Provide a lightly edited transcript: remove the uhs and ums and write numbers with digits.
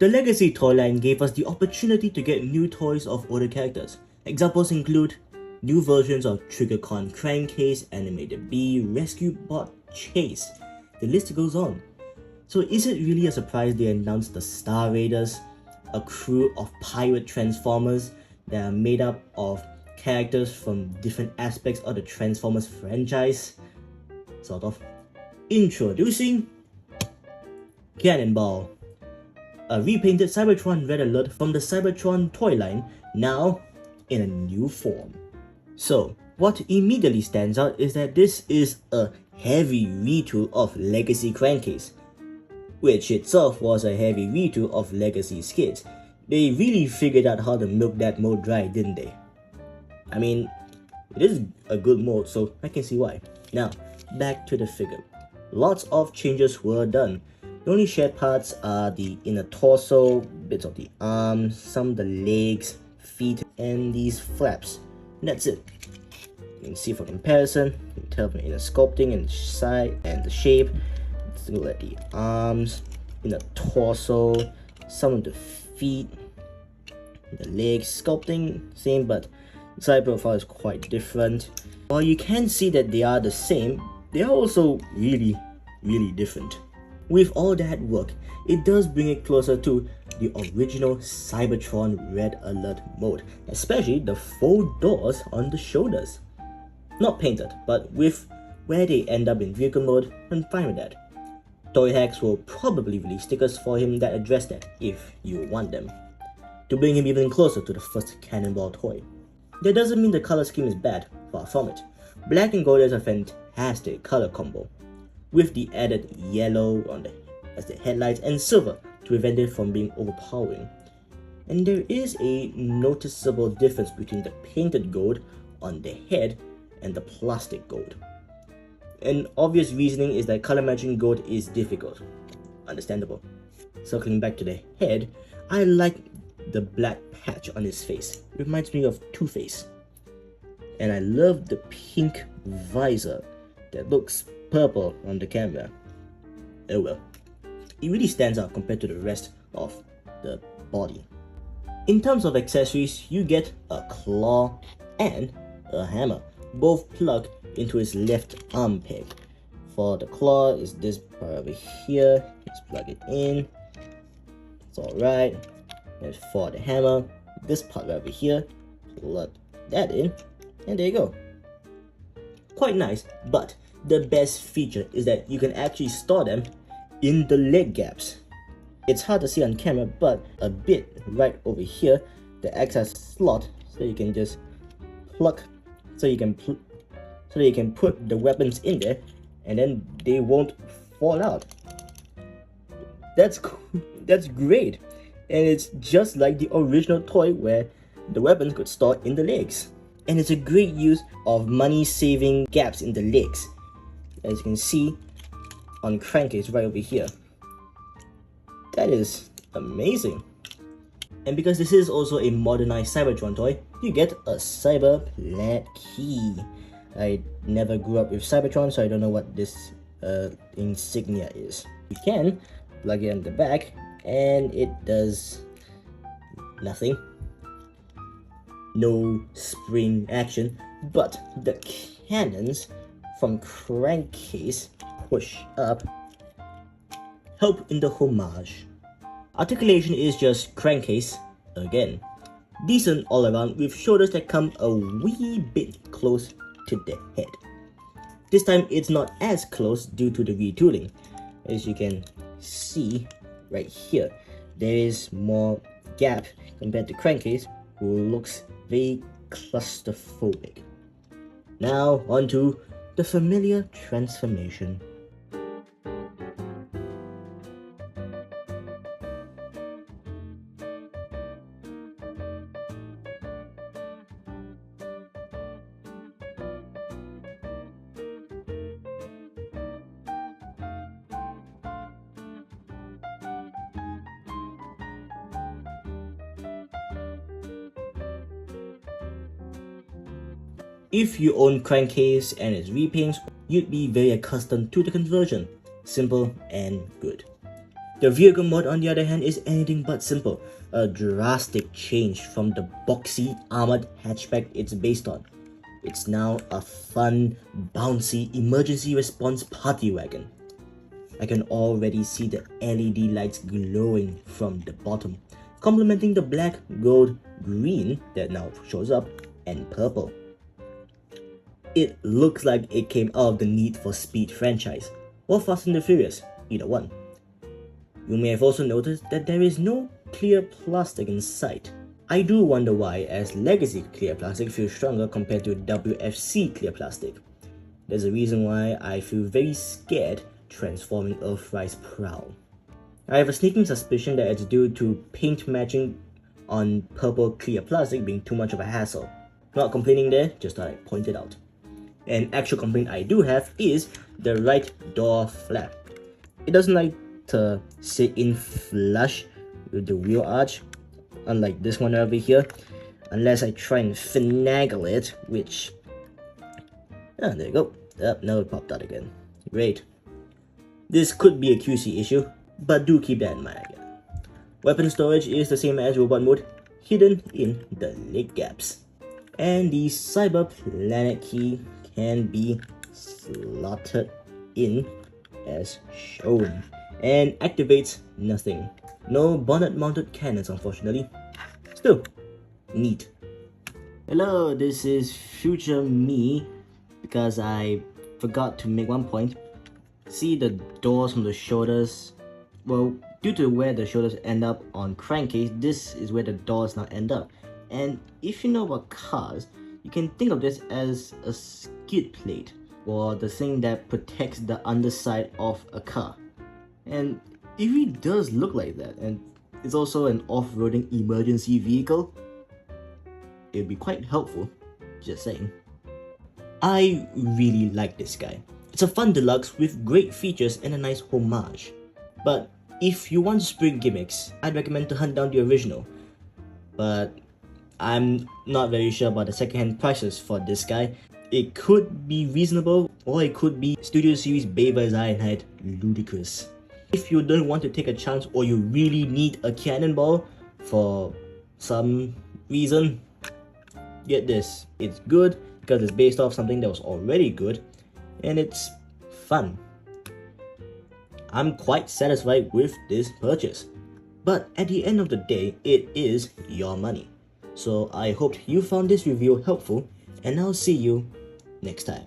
The Legacy toy line gave us the opportunity to get new toys of older characters. Examples include new versions of Triggercon Crankcase, Animated Bee, Rescue Bot, Chase. The list goes on. So is it really a surprise they announced the Star Raiders, a crew of pirate transformers that are made up of characters from different aspects of the Transformers franchise? Sort of. Introducing Cannonball, a repainted Cybertron Red Alert from the Cybertron toy line, now in a new form. So, what immediately stands out is that this is a heavy retool of Legacy Crankcase, which itself was a heavy retool of Legacy Skids. They really figured out how to milk that mode dry, didn't they? I mean, it is a good mode, so I can see why. Now, back to the figure. Lots of changes were done. The only shared parts are the inner torso, bits of the arms, some of the legs, feet, and these flaps. And that's it. You can see for comparison, you can tell from the inner sculpting and side and the shape. Let's look at the arms, inner torso, some of the feet, the legs, sculpting same, but the side profile is quite different. While you can see that they are the same, they are also really different. With all that work, it does bring it closer to the original Cybertron Red Alert mode, especially the faux doors on the shoulders. Not painted, but with where they end up in vehicle mode, I'm fine with that. Toy Hacks will probably release stickers for him that address that, if you want them, to bring him even closer to the first Cannonball toy. That doesn't mean the color scheme is bad, far from it. Black and gold is a fantastic color combo, with the added yellow as the headlights and silver to prevent it from being overpowering. And there is a noticeable difference between the painted gold on the head and the plastic gold. An obvious reasoning is that color matching gold is difficult. Understandable. Circling back to the head, I like the black patch on his face. It reminds me of Two-Face. And I love the pink visor that looks purple on the camera. Oh well. It really stands out compared to the rest of the body. In terms of accessories, you get a claw and a hammer, both plugged into his left arm peg. For the claw is this part over here. Let's plug it in. It's alright. And for the hammer, this part over here, plug that in, and there you go. Quite nice, but the best feature is that you can actually store them in the leg gaps. It's hard to see on camera, but a bit right over here that acts as a slot, so you can just plug, so you can put the weapons in there, and then they won't fall out. That's great, and it's just like the original toy where the weapons could store in the legs. And it's a great use of money-saving gaps in the legs, as you can see on Crankcase right over here. That is amazing. And because this is also a modernized Cybertron toy, you get a Cyber Plat Key. I never grew up with Cybertron, so I don't know what this insignia is. You can plug it in the back, and it does nothing. No spring action, but the cannons from Crankcase push up help in the homage. Articulation is just Crankcase again. Decent all around, with shoulders that come a wee bit close to the head. This time it's not as close due to the retooling. As you can see right here, there is more gap compared to Crankcase, who looks very claustrophobic. Now onto the familiar transformation. If you own Crankcase and its repaints, you'd be very accustomed to the conversion. Simple and good. The vehicle mod, on the other hand, is anything but simple. A drastic change from the boxy, armored hatchback it's based on. It's now a fun, bouncy, emergency response party wagon. I can already see the LED lights glowing from the bottom, complementing the black, gold, green that now shows up, and purple. It looks like it came out of the Need for Speed franchise, or Fast and the Furious, either one. You may have also noticed that there is no clear plastic in sight. I do wonder why, as Lecagcy clear plastic feels stronger compared to WFC clear plastic. There's a reason why I feel very scared transforming Earthrise prow. I have a sneaking suspicion that it's due to paint matching on purple clear plastic being too much of a hassle. Not complaining there, just thought I'd point it out. An actual complaint I do have is the right door flap. It doesn't like to sit in flush with the wheel arch, unlike this one over here, unless I try and finagle it, which... there you go. No, it popped out again. Great. This could be a QC issue, but do keep that in mind again. Weapon storage is the same as robot mode, hidden in the leg gaps. And the Cyber Planet key can be slotted in as shown, and activates nothing. No bonnet mounted cannons, unfortunately. Still, neat. Hello, this is future me, because I forgot to make one point. See the doors from the shoulders? Well, due to where the shoulders end up on crankcase, this is where the doors now end up. And if you know about cars, you can think of this as a skid plate, or the thing that protects the underside of a car. And it really does look like that, and it's also an off-roading emergency vehicle. It would be quite helpful, just saying. I really like this guy. It's a fun deluxe with great features and a nice homage. But if you want spring gimmicks, I'd recommend to hunt down the original. But I'm not very sure about the second-hand prices for this guy. It could be reasonable, or it could be Studio Series Baber's Ironhide ludicrous. If you don't want to take a chance, or you really need a Cannonball for some reason, get this. It's good because it's based off something that was already good, and it's fun. I'm quite satisfied with this purchase. But at the end of the day, it is your money. So I hope you found this review helpful, and I'll see you next time.